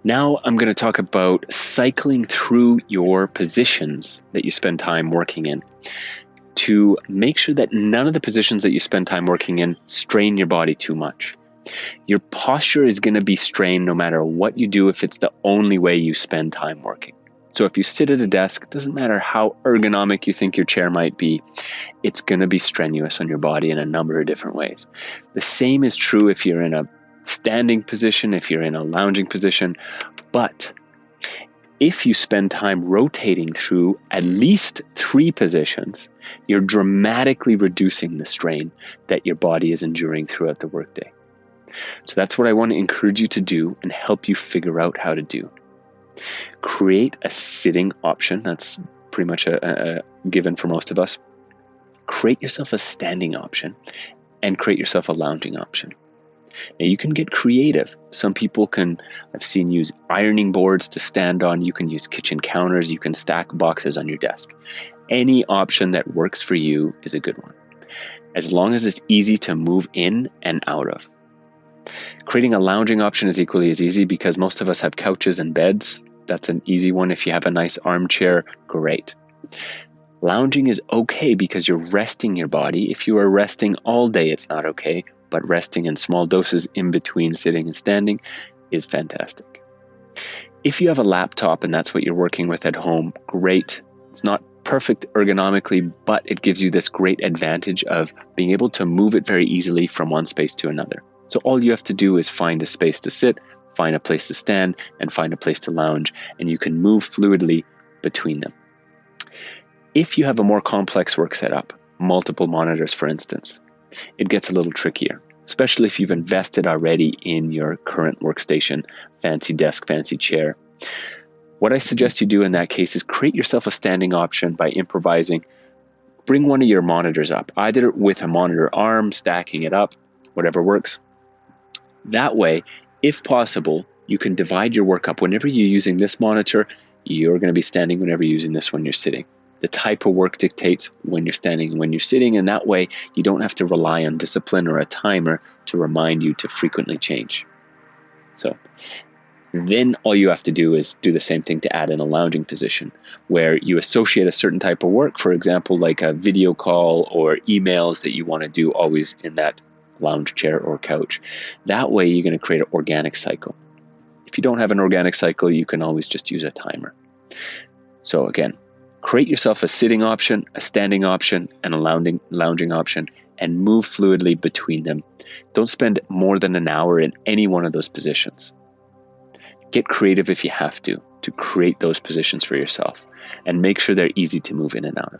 Now I'm going to talk about cycling through your positions that you spend time working in to make sure that none of the positions that you spend time working in strain your body too much. Your posture is going to be strained no matter what you do if it's the only way you spend time working. So if you sit at a desk, it doesn't matter how ergonomic you think your chair might be, it's going to be strenuous on your body in a number of different ways. The same is true if you're in a standing position, if you're in a lounging position, but if you spend time rotating through at least 3 positions, you're dramatically reducing the strain that your body is enduring throughout the workday. So that's what I want to encourage you to do and help you figure out how to do. Create a sitting option. That's pretty much a given for most of us. Create yourself a standing option and create yourself a lounging option. Now you can get creative. Some people I've seen use ironing boards to stand on. You can use kitchen counters. You can stack boxes on your desk. Any option that works for you is a good one, as long as it's easy to move in and out of. Creating a lounging option is equally as easy because most of us have couches and beds. That's an easy one. If you have a nice armchair, great. Lounging is okay because you're resting your body. If you are resting all day, it's not okay, but resting in small doses in between sitting and standing is fantastic. If you have a laptop and that's what you're working with at home, great. It's not perfect ergonomically, but it gives you this great advantage of being able to move it very easily from one space to another. So all you have to do is find a space to sit, find a place to stand, and find a place to lounge, and you can move fluidly between them. If you have a more complex work setup, multiple monitors for instance, it gets a little trickier, especially if you've invested already in your current workstation, fancy desk, fancy chair. What I suggest you do in that case is create yourself a standing option by improvising. Bring one of your monitors up, either with a monitor arm, stacking it up, whatever works. That way, if possible, you can divide your work up. Whenever you're using this monitor, you're going to be standing. Whenever you're using this one, you're sitting. The type of work dictates when you're standing and when you're sitting, and that way you don't have to rely on discipline or a timer to remind you to frequently change. So then all you have to do is do the same thing to add in a lounging position where you associate a certain type of work, for example, like a video call or emails that you want to do always in that lounge chair or couch. That way you're going to create an organic cycle. If you don't have an organic cycle, you can always just use a timer. So again, create yourself a sitting option, a standing option, and a lounging option, and move fluidly between them. Don't spend more than an hour in any one of those positions. Get creative if you have to create those positions for yourself, and make sure they're easy to move in and out of.